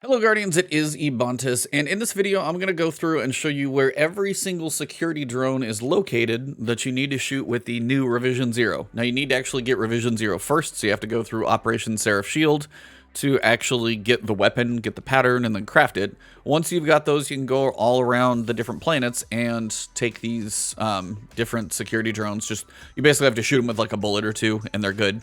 Hello Guardians, it is Ebontis, and in this video I'm going to go through and show you where every single security drone is located that you need to shoot with the new Revision 0. Now you need to actually get Revision 0 first, so you have to go through Operation Seraph Shield to actually get the weapon, get the pattern, and then craft it. Once you've got those, you can go all around the different planets and take these different security drones. You basically have to shoot them with like a bullet or two, and they're good.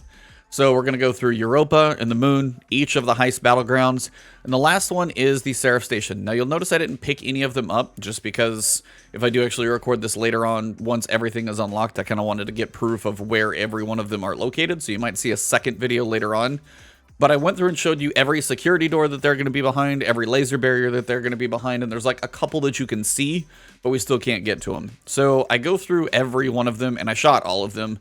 So we're going to go through Europa and the Moon, each of the Heist Battlegrounds, and the last one is the Seraph Station. Now you'll notice I didn't pick any of them up just because if I do actually record this later on, once everything is unlocked, I kind of wanted to get proof of where every one of them are located, so you might see a second video later on. But I went through and showed you every security door that they're going to be behind, every laser barrier that they're going to be behind, and there's like a couple that you can see, but we still can't get to them. So I go through every one of them, and I shot all of them.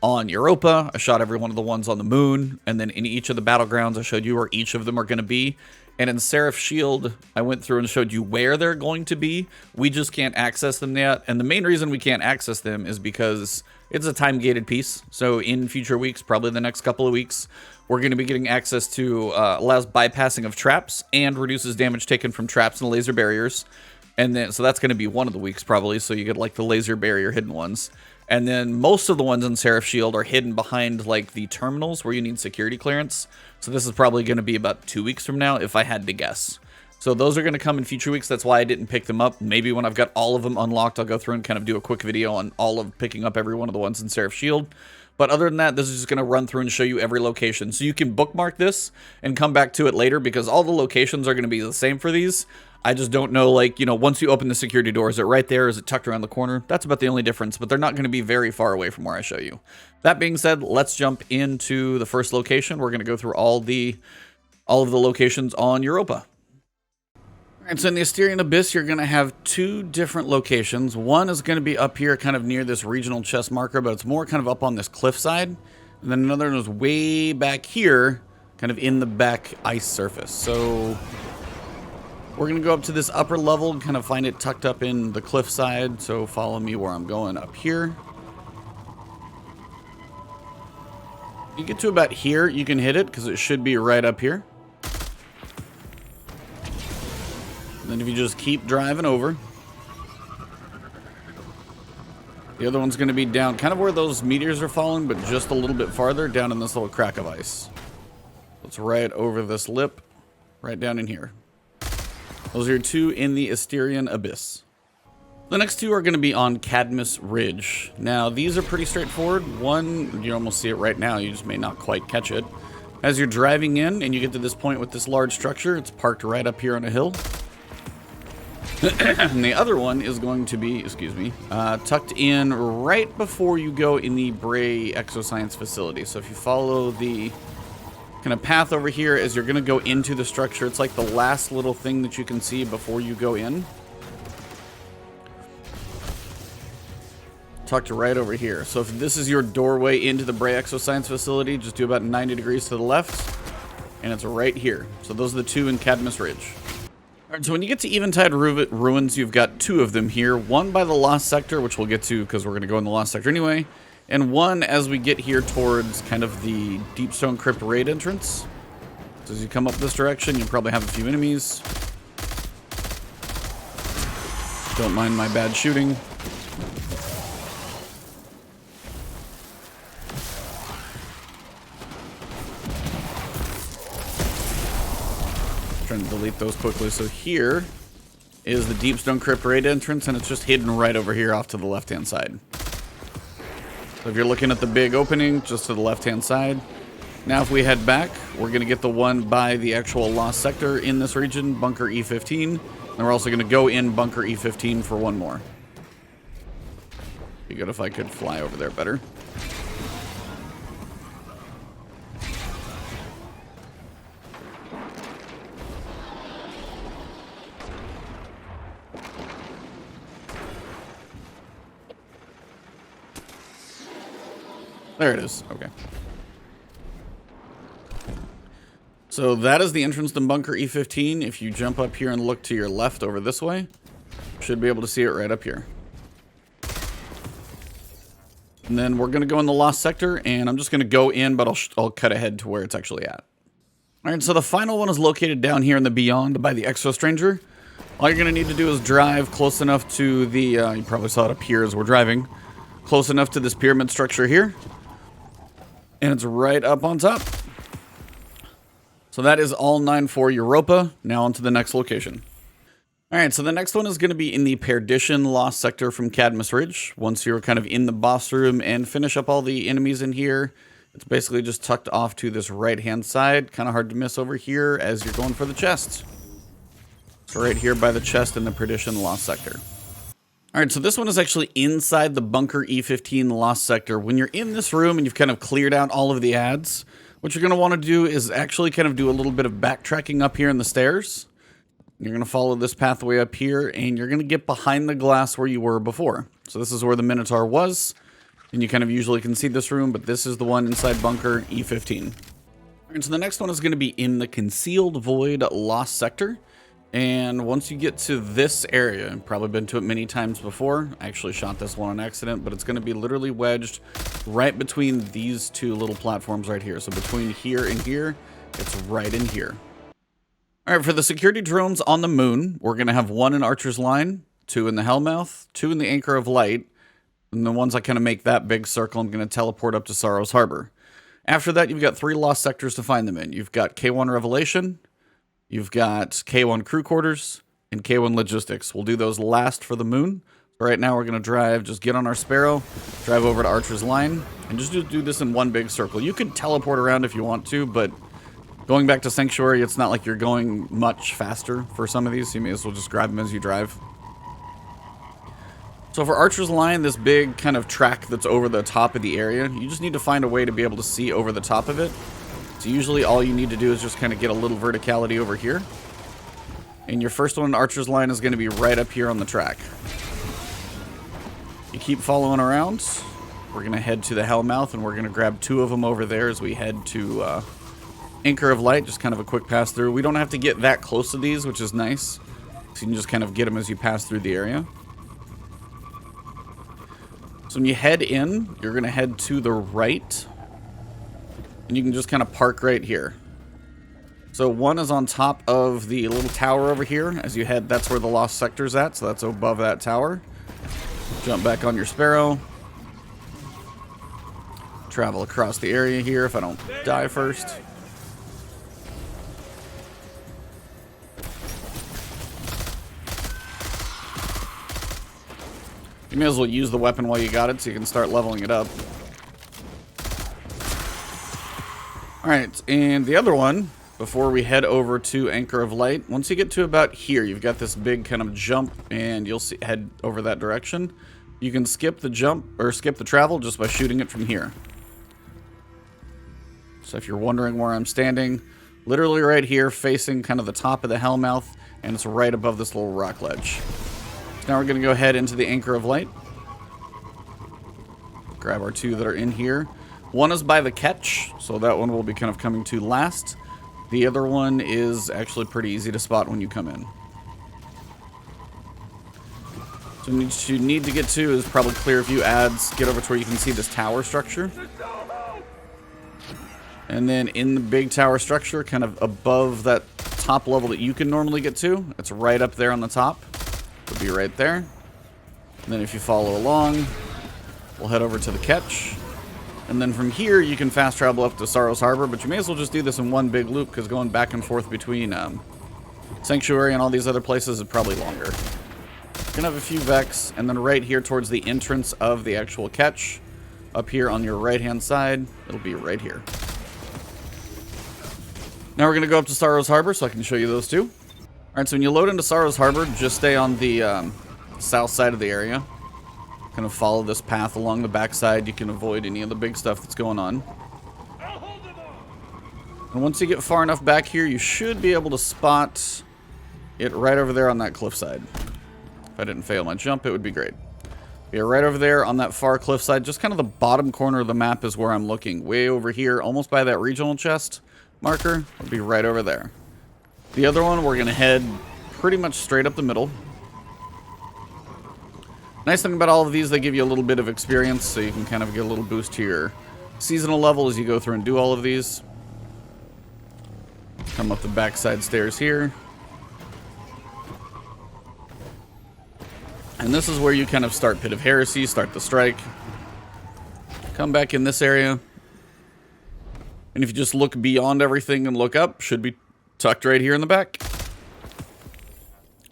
On Europa, I shot every one of the ones on the Moon, and then in each of the battlegrounds, I showed you where each of them are going to be. And in Seraph Shield, I went through and showed you where they're going to be. We just can't access them yet, and the main reason we can't access them is because it's a time-gated piece. So in future weeks, probably the next couple of weeks, we're going to be getting access to allows bypassing of traps and reduces damage taken from traps and laser barriers. And then, so that's going to be one of the weeks probably, so you get like the laser barrier hidden ones. And then most of the ones in Seraph Shield are hidden behind like the terminals where you need security clearance. So this is probably going to be about 2 weeks from now if I had to guess. So those are going to come in future weeks. That's why I didn't pick them up. Maybe when I've got all of them unlocked, I'll go through and kind of do a quick video on all of picking up every one of the ones in Seraph Shield. But other than that, this is just going to run through and show you every location. So you can bookmark this and come back to it later because all the locations are going to be the same for these. I just don't know, like, you know, once you open the security door, is it right there? Is it tucked around the corner? That's about the only difference, but they're not going to be very far away from where I show you. That being said, let's jump into the first location. We're going to go through all of the locations on Europa. All right, so in the Asterion Abyss, you're going to have two different locations. One is going to be up here kind of near this regional chest marker, but it's more kind of up on this cliff side. And then another one is way back here, kind of in the back ice surface. So we're going to go up to this upper level and kind of find it tucked up in the cliff side. So follow me where I'm going up here. You get to about here, you can hit it because it should be right up here. And then if you just keep driving over, the other one's going to be down kind of where those meteors are falling, but just a little bit farther down in this little crack of ice. It's right over this lip, right down in here. Those are your two in the Asterion Abyss. The next two are going to be on Cadmus Ridge. Now, these are pretty straightforward. One, you almost see it right now, you just may not quite catch it. As you're driving in and you get to this point with this large structure, it's parked right up here on a hill. And the other one is going to be, tucked in right before you go in the Bray Exoscience facility. So if you follow the kind of path over here as you're going to go into the structure, it's like the last little thing that you can see before you go in. Tucked right over here. So if this is your doorway into the Bray Exoscience facility, just do about 90 degrees to the left, and it's right here. So those are the two in Cadmus Ridge. Alright, so when you get to Eventide Ruins, you've got two of them here. One by the Lost Sector, which we'll get to because we're going to go in the Lost Sector anyway. And one as we get here towards kind of the Deepstone Crypt raid entrance. So as you come up this direction, you'll probably have a few enemies. Don't mind my bad shooting. Trying to delete those quickly. So here is the Deepstone Crypt raid entrance, and it's just hidden right over here off to the left-hand side. So if you're looking at the big opening, just to the left-hand side. Now if we head back, we're going to get the one by the actual Lost Sector in this region, Bunker E15. And we're also going to go in Bunker E15 for one more. Be good if I could fly over there better. There it is. Okay. So that is the entrance to Bunker E15. If you jump up here and look to your left over this way, should be able to see it right up here. And then we're going to go in the Lost Sector, and I'm just going to go in, but I'll cut ahead to where it's actually at. All right, so the final one is located down here in the Beyond by the Exo Stranger. All you're going to need to do is drive close enough to the, you probably saw it up here as we're driving, close enough to this pyramid structure here. And it's right up on top. So that is all 9 for Europa. Now on to the next location. All right, so the next one is going to be in the Perdition Lost Sector from Cadmus Ridge. Once you're kind of in the boss room and finish up all the enemies in here, it's basically just tucked off to this right-hand side. Kind of hard to miss over here as you're going for the chest. So right here by the chest in the Perdition Lost Sector. All right, so this one is actually inside the Bunker E15 Lost Sector. When you're in this room and you've kind of cleared out all of the ads, what you're going to want to do is actually kind of do a little bit of backtracking up here in the stairs. You're going to follow this pathway up here, and you're going to get behind the glass where you were before. So this is where the Minotaur was. And you kind of usually can see this room, but this is the one inside Bunker E15. All right, so the next one is going to be in the Concealed Void Lost Sector. And once you get to this area, I've probably been to it many times before. I actually shot this one on accident, but it's going to be literally wedged right between these two little platforms right here. So between here and here, it's right in here. All right, for the security drones on the moon, we're going to have 1 in Archer's Line, 2 in the Hellmouth, 2 in the Anchor of Light, and the ones that kind of make that big circle, I'm going to teleport up to Sorrow's Harbor. After that, you've got 3 lost sectors to find them in. You've got K1 Revelation, you've got K1 Crew Quarters, and K1 Logistics. We'll do those last for the moon. So right now we're going to drive, just get on our Sparrow, drive over to Archer's Line, and just do this in one big circle. You could teleport around if you want to, but going back to Sanctuary, it's not like you're going much faster for some of these. So you may as well just grab them as you drive. So for Archer's Line, this big kind of track that's over the top of the area, you just need to find a way to be able to see over the top of it. So usually all you need to do is just kind of get a little verticality over here. And your first one in Archer's Line is going to be right up here on the track. You keep following around. We're going to head to the Hellmouth, and we're going to grab 2 of them over there as we head to Anchor of Light, just kind of a quick pass through. We don't have to get that close to these, which is nice. So you can just kind of get them as you pass through the area. So when you head in, you're going to head to the right. And you can just kind of park right here. So 1 is on top of the little tower over here. As you head, that's where the Lost Sector's at. So that's above that tower. Jump back on your Sparrow. Travel across the area here if I don't die first. You may as well use the weapon while you got it so you can start leveling it up. Alright, and the other one, before we head over to Anchor of Light, once you get to about here, you've got this big kind of jump, and you'll see, head over that direction. You can skip the jump, or skip the travel, just by shooting it from here. So if you're wondering where I'm standing, literally right here, facing kind of the top of the Hellmouth, and it's right above this little rock ledge. Now we're going to go ahead into the Anchor of Light. Grab our 2 that are in here. 1 is by the catch, so that one will be kind of coming to last. The other one is actually pretty easy to spot when you come in. So what you need to get to is probably clear a few ads, get over to where you can see this tower structure. And then in the big tower structure, kind of above that top level that you can normally get to, it's right up there on the top. It'll be right there. And then if you follow along, we'll head over to the catch. And then from here, you can fast travel up to Sorrow's Harbor, but you may as well just do this in one big loop, because going back and forth between Sanctuary and all these other places is probably longer. You're going to have a few Vex, and then right here towards the entrance of the actual catch, up here on your right-hand side, it'll be right here. Now we're going to go up to Sorrow's Harbor, so I can show you those 2. Alright, so when you load into Sorrow's Harbor, just stay on the south side of the area. Kind of follow this path along the backside. You can avoid any of the big stuff that's going on. And once you get far enough back here, you should be able to spot it right over there on that cliffside. If I didn't fail my jump, it would be great. Yeah, right over there on that far cliffside, just kind of the bottom corner of the map is where I'm looking. Way over here, almost by that regional chest marker, will be right over there. The other one, we're going to head pretty much straight up the middle. Nice thing about all of these, they give you a little bit of experience, so you can kind of get a little boost to your seasonal level as you go through and do all of these. Come up the backside stairs here. And this is where you kind of start Pit of Heresy, start the strike. Come back in this area. And if you just look beyond everything and look up, should be tucked right here in the back.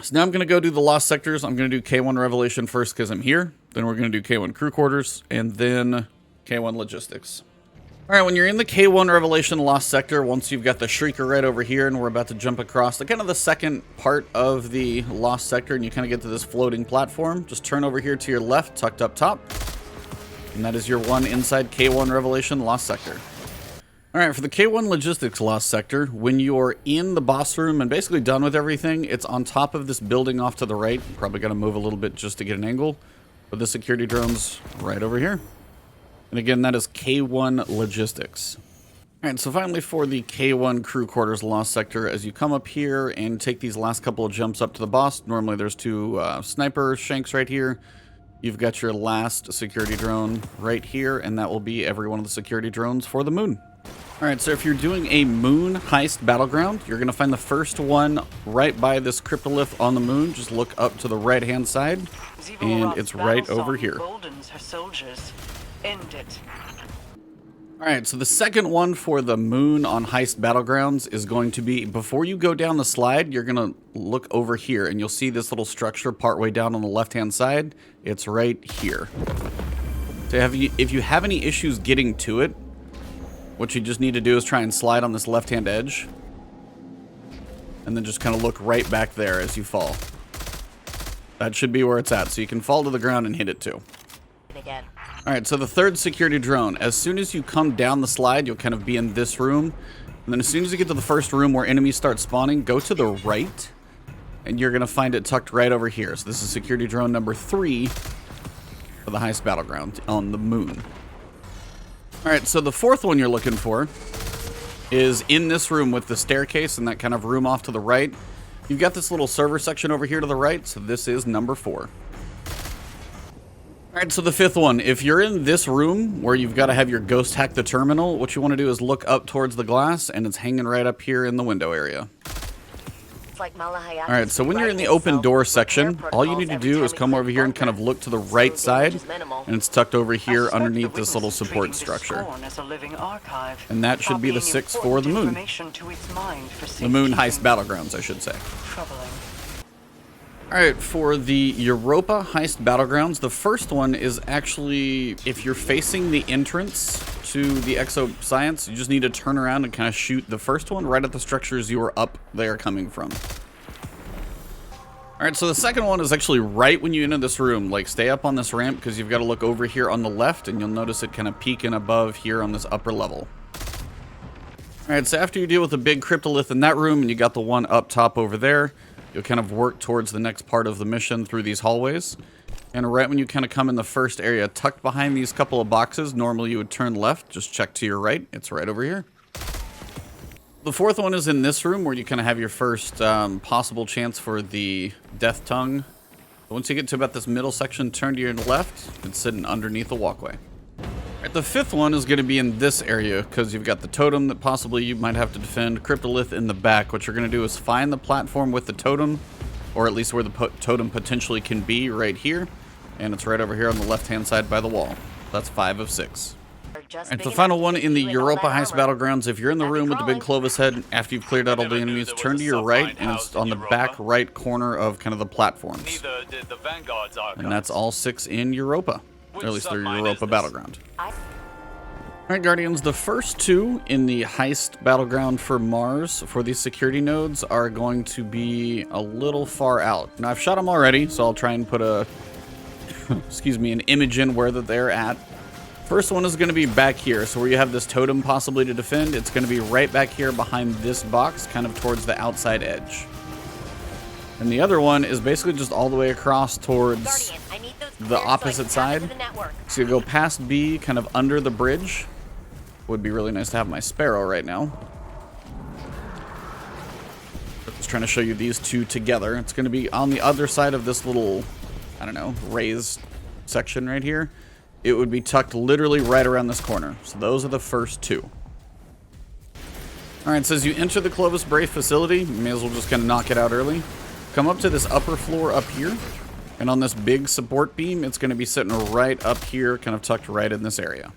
So now I'm going to go do the Lost Sectors. I'm going to do K1 Revelation first because I'm here. Then we're going to do K1 Crew Quarters. And then K1 Logistics. Alright, when you're in the K1 Revelation Lost Sector, once you've got the Shrieker right over here and we're about to jump across the kind of the second part of the Lost Sector and you kind of get to this floating platform, just turn over here to your left, tucked up top. And that is your one inside K1 Revelation Lost Sector. Alright, for the K1 Logistics Lost Sector, when you're in the boss room and basically done with everything, it's on top of this building off to the right. You're probably going to move a little bit just to get an angle. But the security drone's right over here. And again, that is K1 Logistics. Alright, so finally for the K1 Crew Quarters Lost Sector, as you come up here and take these last couple of jumps up to the boss, normally there's two sniper shanks right here. You've got your last security drone right here, and that will be every one of the security drones for the moon. Alright, so if you're doing a moon heist battleground, you're going to find the first one right by this cryptolith on the moon. Just look up to the right-hand side, and it's right over here. End it. Alright, so the second one for the moon on Heist Battlegrounds is going to be, before you go down the slide, you're going to look over here, and you'll see this little structure partway down on the left-hand side. It's right here. So if you have any issues getting to it, what you just need to do is try and slide on this left-hand edge, and then just kind of look right back there as you fall. That should be where it's at, so you can fall to the ground and hit it too. Again. Alright, so the third security drone, as soon as you come down the slide, you'll kind of be in this room. And then as soon as you get to the first room where enemies start spawning, go to the right. And you're going to find it tucked right over here. So this is security drone number 3 for the Heist Battleground on the moon. Alright, so the fourth one you're looking for is in this room with the staircase and that kind of room off to the right. You've got this little server section over here to the right, so this is number 4. Alright, so the fifth one, if you're in this room where you've got to have your ghost hack the terminal, what you want to do is look up towards the glass, and it's hanging right up here in the window area. Like Alright, so when you're in the open door section, all you need to do is come over here and kind of look to the right side, and it's tucked over here underneath this little support structure. And that should be the 6 for the moon. The moon Heist Battlegrounds, I should say. Alright, for the Europa Heist Battlegrounds, the first one is actually, if you're facing the entrance to the Exoscience, you just need to turn around and kind of shoot the first one right at the structures you were up there coming from. Alright, so the second one is actually right when you enter this room. Like, stay up on this ramp because you've got to look over here on the left, and you'll notice it kind of peeking above here on this upper level. Alright, so after you deal with the big cryptolith in that room, and you got the one up top over there, you'll kind of work towards the next part of the mission through these hallways. And right when you kind of come in the first area, tucked behind these couple of boxes, normally you would turn left, just check to your right. It's right over here. The fourth one is in this room where you kind of have your first possible chance for the death tongue. Once you get to about this middle section, turn to your left. It's sitting underneath the walkway. Right, the fifth one is going to be in this area because you've got the totem that possibly you might have to defend. Cryptolith in the back. What you're going to do is find the platform with the totem, or at least where the totem potentially can be, right here. And it's right over here on the left-hand side by the wall. That's 5 of 6. And the final one in the Europa Heist Battlegrounds, if you're in the room with the big Clovis head, after you've cleared out all the enemies, turn to your right, and it's on the back right corner of kind of the platforms. And that's all 6 in Europa. Or at least they're Europa Battleground. Alright, Guardians, the first 2 in the Heist Battleground for Mars for these security nodes are going to be a little far out. Now, I've shot them already, so I'll try and put a, excuse me, an image in where that they're at. First one is going to be back here, so where you have this totem possibly to defend, it's going to be right back here behind this box, kind of towards the outside edge. And the other one is basically just all the way across towards the opposite side. So you go past B, kind of under the bridge. Would be really nice to have my Sparrow right now. Just trying to show you these two together. It's going to be on the other side of this little, I don't know, raised section right here. It would be tucked literally right around this corner. So those are the first 2. Alright, so as you enter the Clovis Bray facility, you may as well just kind of knock it out early. Come up to this upper floor up here, and on this big support beam, it's going to be sitting right up here, kind of tucked right in this area.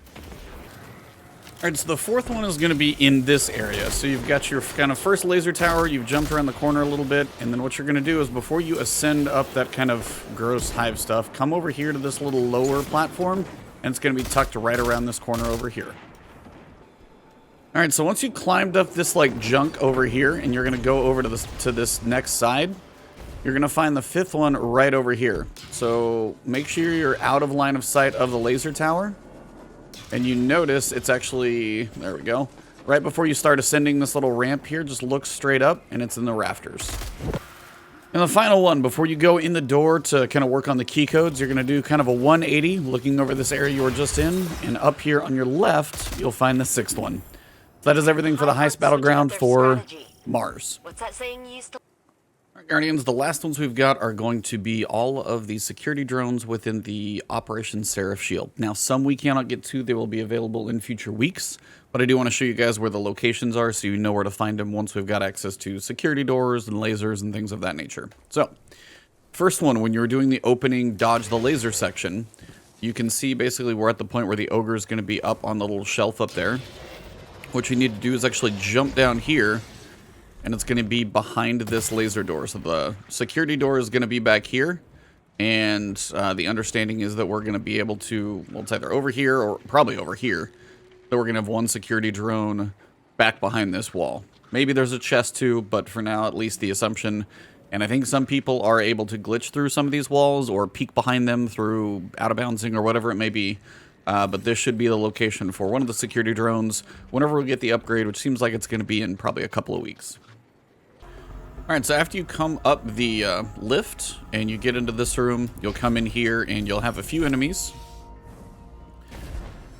Alright, so the fourth one is going to be in this area. So you've got your kind of first laser tower, you've jumped around the corner a little bit, and then what you're going to do is before you ascend up that kind of gross hive stuff, come over here to this little lower platform, and it's going to be tucked right around this corner over here. Alright, so once you climbed up this like junk over here, and you're going to go over to this next side, you're going to find the fifth one right over here. So make sure you're out of line of sight of the laser tower. And you notice it's actually, there we go, right before you start ascending this little ramp here, just look straight up and it's in the rafters. And the final one, before you go in the door to kind of work on the key codes, you're going to do kind of a 180 looking over this area you were just in. And up here on your left, you'll find the sixth one. That is everything for the Heist Battleground for Mars. What's that saying you used to... Alright, Guardians, the last ones we've got are going to be all of the security drones within the Operation Seraph Shield. Now, some we cannot get to. They will be available in future weeks, but I do want to show you guys where the locations are so you know where to find them once we've got access to security doors and lasers and things of that nature. So, first one, when you're doing the opening dodge the laser section, you can see basically we're at the point where the ogre is going to be up on the little shelf up there. What you need to do is actually jump down here, and it's going to be behind this laser door. So the security door is going to be back here, and the understanding is that we're going to be able to, well, it's either over here or probably over here, so we're going to have one security drone back behind this wall. Maybe there's a chest too, but for now, at least the assumption, and I think some people are able to glitch through some of these walls or peek behind them through out-of-bouncing or whatever it may be. But this should be the location for one of the security drones whenever we get the upgrade, which seems like it's going to be in probably a couple of weeks. Alright, so after you come up the lift and you get into this room, you'll come in here and you'll have a few enemies.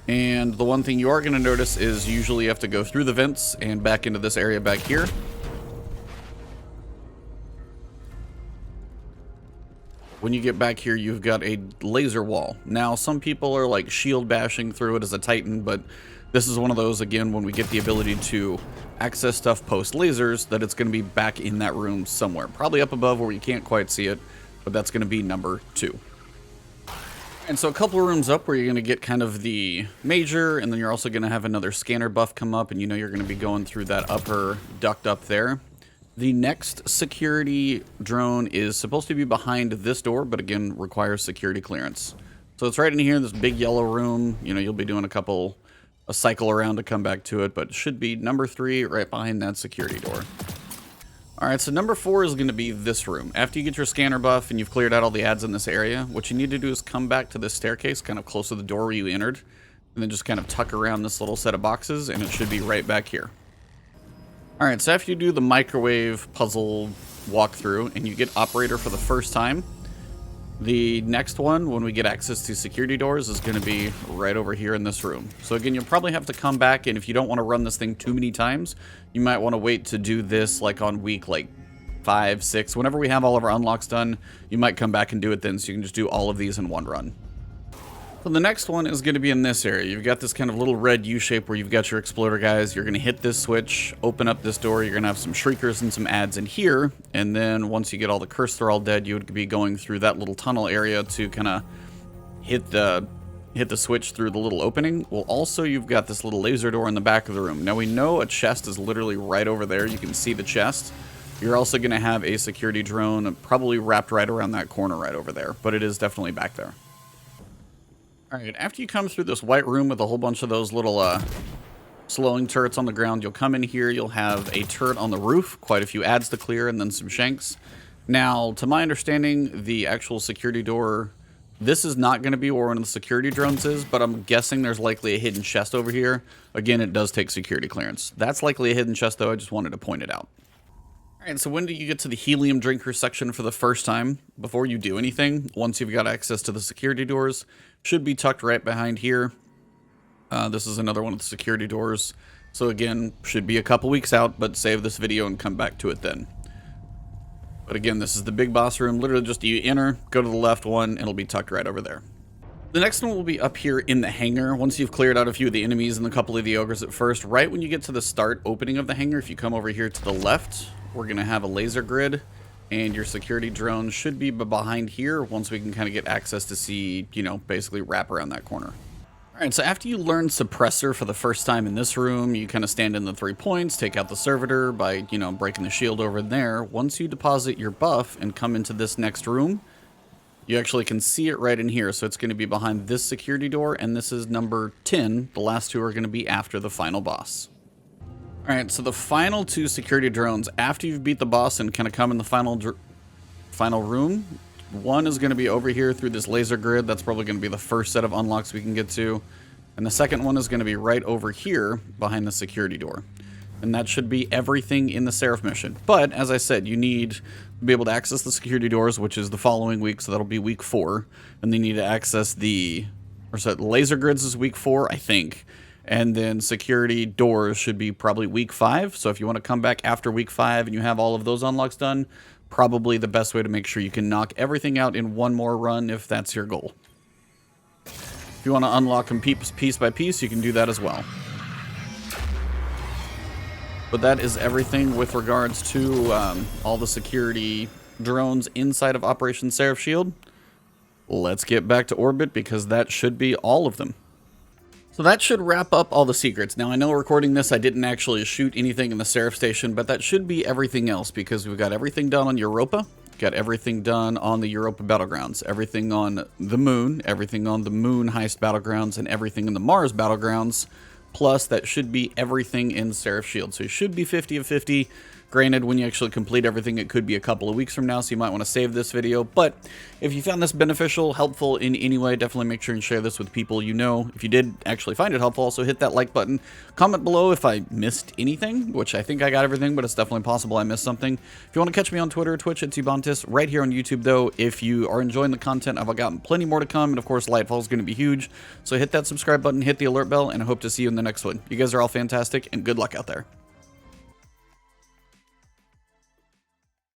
And the one thing you are going to notice is usually you have to go through the vents and back into this area back here. When you get back here, you've got a laser wall. Now, some people are like shield bashing through it as a Titan, but this is one of those, again, when we get the ability to access stuff post lasers, that it's going to be back in that room somewhere. Probably up above where you can't quite see it, but that's going to be number 2. And so a couple of rooms up where you're going to get kind of the major, and then you're also going to have another scanner buff come up, and you know you're going to be going through that upper duct up there. The next security drone is supposed to be behind this door, but again, requires security clearance. So it's right in here, this big yellow room. You know, you'll be doing a cycle around to come back to it, but it should be number 3 right behind that security door. Alright, so number 4 is going to be this room. After you get your scanner buff and you've cleared out all the ads in this area, what you need to do is come back to this staircase, kind of close to the door where you entered, and then just kind of tuck around this little set of boxes, and it should be right back here. Alright, so after you do the microwave puzzle walkthrough and you get operator for the first time, the next one, when we get access to security doors, is going to be right over here in this room. So again, you'll probably have to come back, and if you don't want to run this thing too many times, you might want to wait to do this like on week 5, 6. Whenever we have all of our unlocks done, you might come back and do it then, so you can just do all of these in one run. So the next one is going to be in this area. You've got this kind of little red U shape where you've got your exploder guys. You're going to hit this switch, open up this door. You're going to have some shriekers and some ads in here. And then once you get all the cursed are all dead, you would be going through that little tunnel area to kind of hit the switch through the little opening. Well, also you've got this little laser door in the back of the room. Now we know a chest is literally right over there. You can see the chest. You're also going to have a security drone probably wrapped right around that corner right over there, but it is definitely back there. Alright, after you come through this white room with a whole bunch of those little slowing turrets on the ground, you'll come in here, you'll have a turret on the roof, quite a few ads to clear, and then some shanks. Now, to my understanding, the actual security door, this is not going to be where one of the security drones is, but I'm guessing there's likely a hidden chest over here. Again, it does take security clearance. That's likely a hidden chest, though. I just wanted to point it out. Alright, so when do you get to the helium drinker section for the first time? Before you do anything, once you've got access to the security doors, should be tucked right behind here. This is another one of the security doors. So again, should be a couple weeks out, but save this video and come back to it then. But again, this is the big boss room. Literally just you enter, go to the left one, it'll be tucked right over there. The next one will be up here in the hangar. Once you've cleared out a few of the enemies and a couple of the ogres at first, right when you get to the start opening of the hangar, if you come over here to the left, we're going to have a laser grid, and your security drone should be behind here once we can kind of get access to see, you know, basically wrap around that corner. Alright, so after you learn Suppressor for the first time in this room, you kind of stand in the 3 points, take out the Servitor by, you know, breaking the shield over there. Once you deposit your buff and come into this next room, you actually can see it right in here, so it's going to be behind this security door, and this is number 10. The last two are going to be after the final boss. Alright, so the final 2 security drones, after you've beat the boss and kind of come in the final room, one is going to be over here through this laser grid. That's probably going to be the first set of unlocks we can get to. And the second one is going to be right over here behind the security door. And that should be everything in the Seraph mission. But, as I said, you need to be able to access the security doors, which is the following week, so that'll be week 4. And then you need to access the laser grids is week 4, I think. And then security doors should be probably week 5. So if you want to come back after week 5 and you have all of those unlocks done, probably the best way to make sure you can knock everything out in one more run if that's your goal. If you want to unlock them piece by piece, you can do that as well. But that is everything with regards to all the security drones inside of Operation Seraph Shield. Let's get back to orbit because that should be all of them. So that should wrap up all the secrets. Now, I know recording this, I didn't actually shoot anything in the Seraph Station, but that should be everything else because we've got everything done on Europa, got everything done on the Europa Battlegrounds, everything on the Moon, everything on the Moon Heist Battlegrounds, and everything in the Mars Battlegrounds. Plus, that should be everything in Seraph Shield. So it should be 50 of 50. Granted, when you actually complete everything, it could be a couple of weeks from now, so you might want to save this video. But if you found this beneficial, helpful in any way, definitely make sure and share this with people you know. If you did actually find it helpful, also hit that like button. Comment below if I missed anything, which I think I got everything, but it's definitely possible I missed something. If you want to catch me on Twitter or Twitch, it's Ebontis. Right here on YouTube, though, if you are enjoying the content, I've got plenty more to come. And, of course, Lightfall is going to be huge. So hit that subscribe button, hit the alert bell, and I hope to see you in the next one. You guys are all fantastic, and good luck out there.